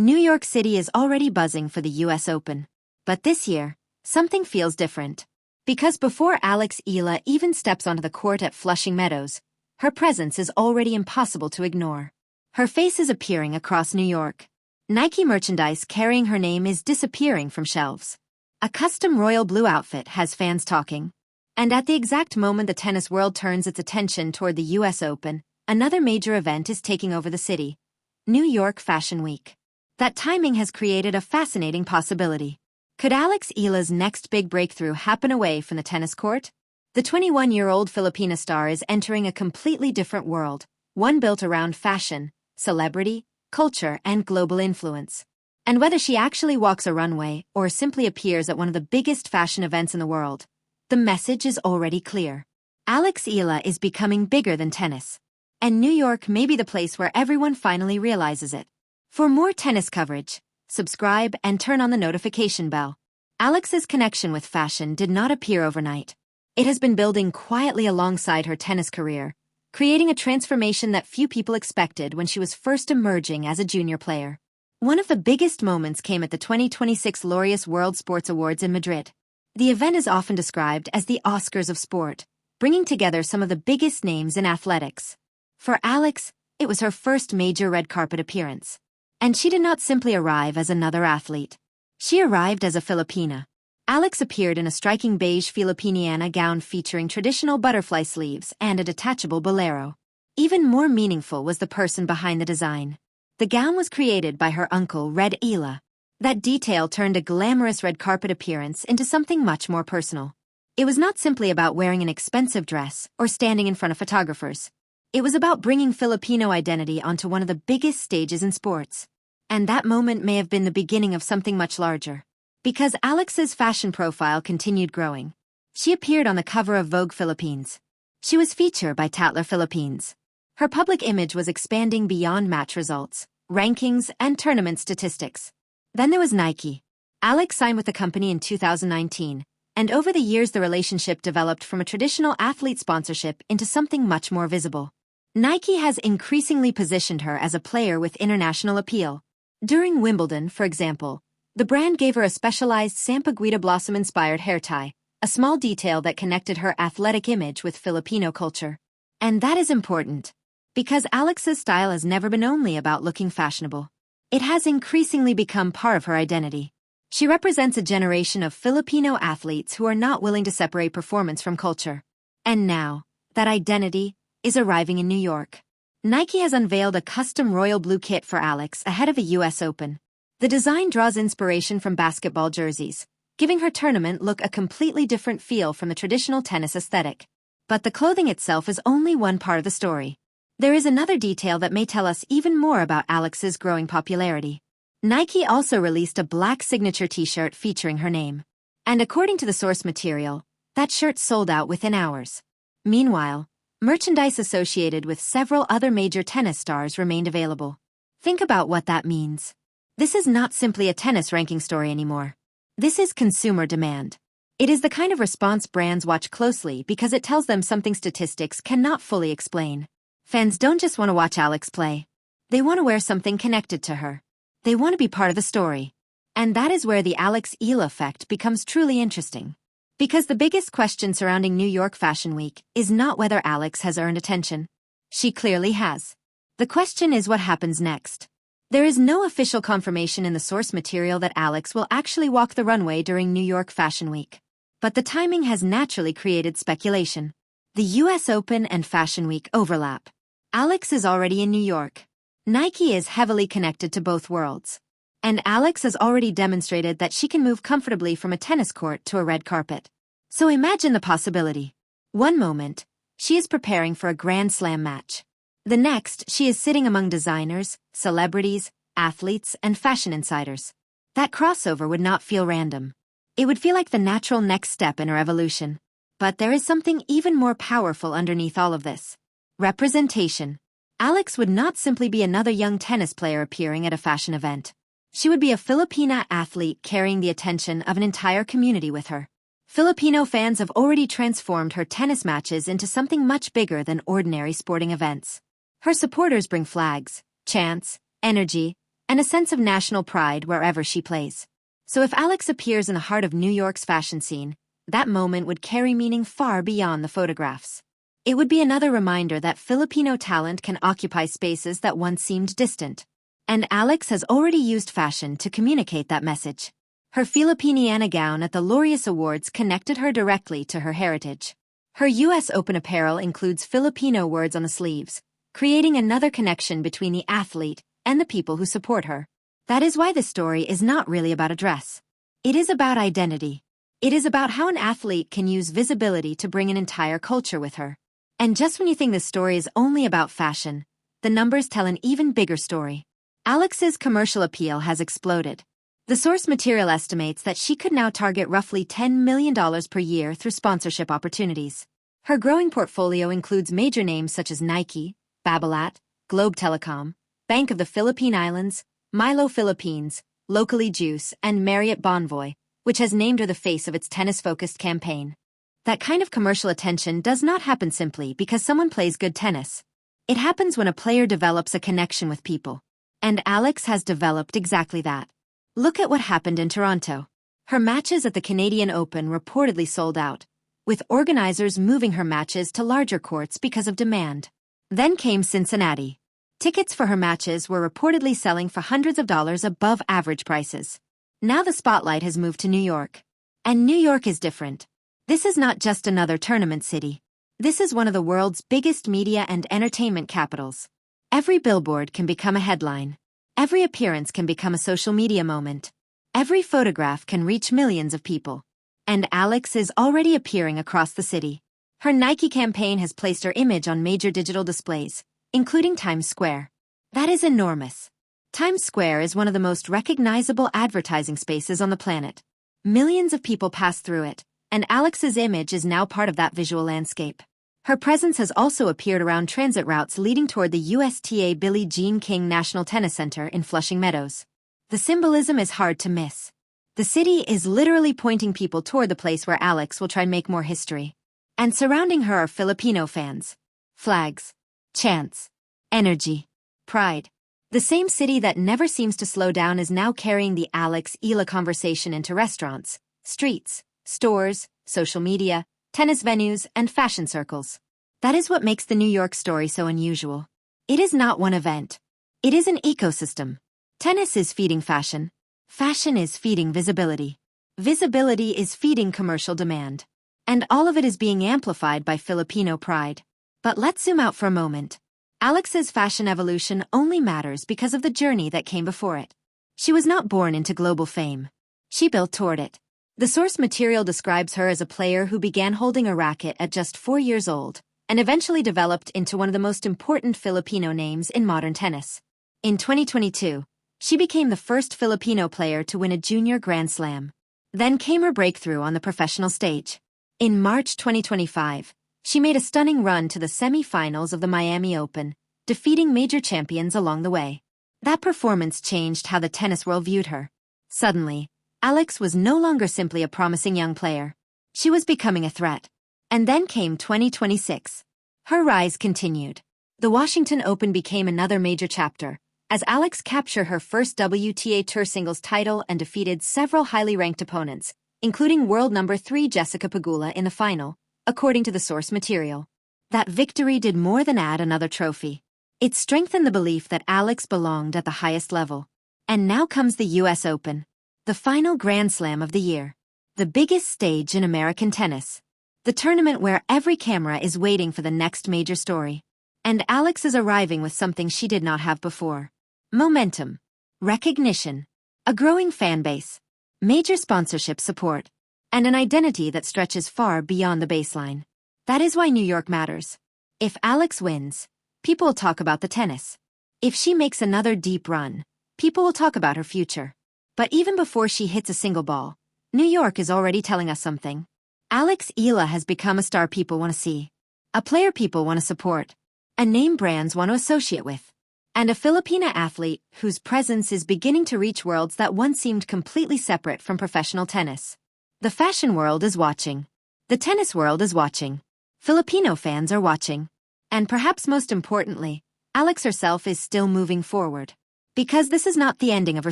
New York City is already buzzing for the US Open. But this year, something feels different. Because before Alex Eala even steps onto the court at Flushing Meadows, her presence is already impossible to ignore. Her face is appearing across New York. Nike merchandise carrying her name is disappearing from shelves. A custom royal blue outfit has fans talking. And at the exact moment the tennis world turns its attention toward the US Open, another major event is taking over the city: New York Fashion Week. That timing has created a fascinating possibility. Could Alex Eala's next big breakthrough happen away from the tennis court? The 21-year-old Filipina star is entering a completely different world, one built around fashion, celebrity, culture, and global influence. And whether she actually walks a runway or simply appears at one of the biggest fashion events in the world, the message is already clear. Alex Eala is becoming bigger than tennis. And New York may be the place where everyone finally realizes it. For more tennis coverage, subscribe and turn on the notification bell. Alex's connection with fashion did not appear overnight. It has been building quietly alongside her tennis career, creating a transformation that few people expected when she was first emerging as a junior player. One of the biggest moments came at the 2026 Laureus World Sports Awards in Madrid. The event is often described as the Oscars of sport, bringing together some of the biggest names in athletics. For Alex, it was her first major red carpet appearance. And she did not simply arrive as another athlete. She arrived as a Filipina. Alex appeared in a striking beige Filipiniana gown featuring traditional butterfly sleeves and a detachable bolero. Even more meaningful was the person behind the design. The gown was created by her uncle, Red Eala. That detail turned a glamorous red carpet appearance into something much more personal. It was not simply about wearing an expensive dress or standing in front of photographers. It was about bringing Filipino identity onto one of the biggest stages in sports. And that moment may have been the beginning of something much larger. Because Alex's fashion profile continued growing. She appeared on the cover of Vogue Philippines. She was featured by Tatler Philippines. Her public image was expanding beyond match results, rankings, and tournament statistics. Then there was Nike. Alex signed with the company in 2019, and over the years the relationship developed from a traditional athlete sponsorship into something much more visible. Nike has increasingly positioned her as a player with international appeal. During Wimbledon, for example, the brand gave her a specialized Sampaguita blossom-inspired hair tie, a small detail that connected her athletic image with Filipino culture. And that is important, because Alex's style has never been only about looking fashionable. It has increasingly become part of her identity. She represents a generation of Filipino athletes who are not willing to separate performance from culture. And now, that identity is arriving in New York. Nike has unveiled a custom royal blue kit for Alex ahead of a US Open. The design draws inspiration from basketball jerseys, giving her tournament look a completely different feel from the traditional tennis aesthetic. But the clothing itself is only one part of the story. There is another detail that may tell us even more about Alex's growing popularity. Nike also released a black signature t-shirt featuring her name. And according to the source material, that shirt sold out within hours. Meanwhile, merchandise associated with several other major tennis stars remained available. Think about what that means. This is not simply a tennis ranking story anymore. This is consumer demand. It is the kind of response brands watch closely because it tells them something statistics cannot fully explain. Fans don't just want to watch Alex play. They want to wear something connected to her. They want to be part of the story. And that is where the Alex Eala effect becomes truly interesting. Because the biggest question surrounding New York Fashion Week is not whether Alex has earned attention. She clearly has. The question is what happens next. There is no official confirmation in the source material that Alex will actually walk the runway during New York Fashion Week. But the timing has naturally created speculation. The US Open and Fashion Week overlap. Alex is already in New York. Nike is heavily connected to both worlds. And Alex has already demonstrated that she can move comfortably from a tennis court to a red carpet. So imagine the possibility. One moment, she is preparing for a Grand Slam match. The next, she is sitting among designers, celebrities, athletes, and fashion insiders. That crossover would not feel random. It would feel like the natural next step in her evolution. But there is something even more powerful underneath all of this. Representation. Alex would not simply be another young tennis player appearing at a fashion event. She would be a Filipina athlete carrying the attention of an entire community with her. Filipino fans have already transformed her tennis matches into something much bigger than ordinary sporting events. Her supporters bring flags, chants, energy, and a sense of national pride wherever she plays. So if Alex appears in the heart of New York's fashion scene, that moment would carry meaning far beyond the photographs. It would be another reminder that Filipino talent can occupy spaces that once seemed distant. And Alex has already used fashion to communicate that message. Her Filipiniana gown at the Laureus Awards connected her directly to her heritage. Her US Open apparel includes Filipino words on the sleeves, creating another connection between the athlete and the people who support her. That is why the story is not really about a dress. It is about identity. It is about how an athlete can use visibility to bring an entire culture with her. And just when you think this story is only about fashion, the numbers tell an even bigger story. Alex's commercial appeal has exploded. The source material estimates that she could now target roughly $10 million per year through sponsorship opportunities. Her growing portfolio includes major names such as Nike, Babolat, Globe Telecom, Bank of the Philippine Islands, Milo Philippines, Locally Juice, and Marriott Bonvoy, which has named her the face of its tennis-focused campaign. That kind of commercial attention does not happen simply because someone plays good tennis. It happens when a player develops a connection with people. And Alex has developed exactly that. Look at what happened in Toronto. Her matches at the Canadian Open reportedly sold out, with organizers moving her matches to larger courts because of demand. Then came Cincinnati. Tickets for her matches were reportedly selling for hundreds of dollars above average prices. Now the spotlight has moved to New York. And New York is different. This is not just another tournament city. This is one of the world's biggest media and entertainment capitals. Every billboard can become a headline. Every appearance can become a social media moment. Every photograph can reach millions of people. And Alex is already appearing across the city. Her Nike campaign has placed her image on major digital displays, including Times Square. That is enormous. Times Square is one of the most recognizable advertising spaces on the planet. Millions of people pass through it, and Alex's image is now part of that visual landscape. Her presence has also appeared around transit routes leading toward the USTA Billie Jean King National Tennis Center in Flushing Meadows. The symbolism is hard to miss. The city is literally pointing people toward the place where Alex will try and make more history. And surrounding her are Filipino fans. Flags. Chants. Energy. Pride. The same city that never seems to slow down is now carrying the Alex Eala conversation into restaurants, streets, stores, social media, tennis venues, and fashion circles. That is what makes the New York story so unusual. It is not one event. It is an ecosystem. Tennis is feeding fashion. Fashion is feeding visibility. Visibility is feeding commercial demand. And all of it is being amplified by Filipino pride. But let's zoom out for a moment. Alex's fashion evolution only matters because of the journey that came before it. She was not born into global fame. She built toward it. The source material describes her as a player who began holding a racket at just 4 years old and eventually developed into one of the most important Filipino names in modern tennis. In 2022, she became the first Filipino player to win a junior Grand Slam. Then came her breakthrough on the professional stage. In March 2025, she made a stunning run to the semi-finals of the Miami Open, defeating major champions along the way. That performance changed how the tennis world viewed her. Suddenly, Alex was no longer simply a promising young player. She was becoming a threat. And then came 2026. Her rise continued. The Washington Open became another major chapter, as Alex captured her first WTA Tour singles title and defeated several highly ranked opponents, including world number 3 Jessica Pegula in the final, according to the source material. That victory did more than add another trophy. It strengthened the belief that Alex belonged at the highest level. And now comes the US Open. The final Grand Slam of the year. The biggest stage in American tennis. The tournament where every camera is waiting for the next major story. And Alex is arriving with something she did not have before. Momentum. Recognition. A growing fan base. Major sponsorship support. And an identity that stretches far beyond the baseline. That is why New York matters. If Alex wins, people will talk about the tennis. If she makes another deep run, people will talk about her future. But even before she hits a single ball, New York is already telling us something. Alex Eala has become a star people want to see. A player people want to support. A name brands want to associate with. And a Filipina athlete whose presence is beginning to reach worlds that once seemed completely separate from professional tennis. The fashion world is watching. The tennis world is watching. Filipino fans are watching. And perhaps most importantly, Alex herself is still moving forward. Because this is not the ending of her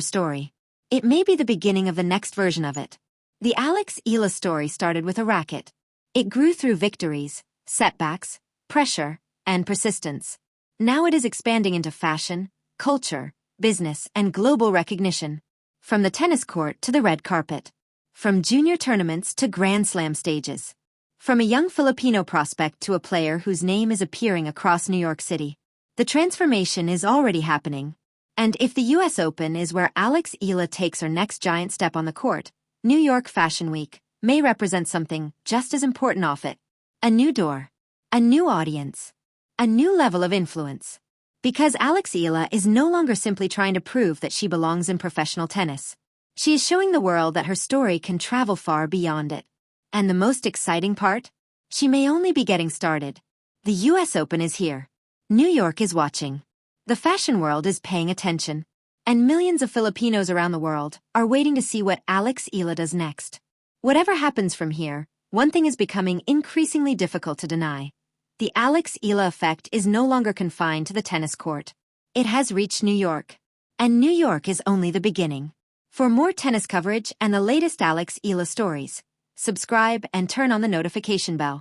story. It may be the beginning of the next version of it. The Alex Eala story started with a racket. It grew through victories, setbacks, pressure, and persistence. Now it is expanding into fashion, culture, business, and global recognition. From the tennis court to the red carpet. From junior tournaments to Grand Slam stages. From a young Filipino prospect to a player whose name is appearing across New York City. The transformation is already happening. And if the US Open is where Alex Eala takes her next giant step on the court, New York Fashion Week may represent something just as important off it. A new door. A new audience. A new level of influence. Because Alex Eala is no longer simply trying to prove that she belongs in professional tennis. She is showing the world that her story can travel far beyond it. And the most exciting part? She may only be getting started. The US Open is here. New York is watching. The fashion world is paying attention. And millions of Filipinos around the world are waiting to see what Alex Eala does next. Whatever happens from here, one thing is becoming increasingly difficult to deny. The Alex Eala effect is no longer confined to the tennis court. It has reached New York. And New York is only the beginning. For more tennis coverage and the latest Alex Eala stories, subscribe and turn on the notification bell.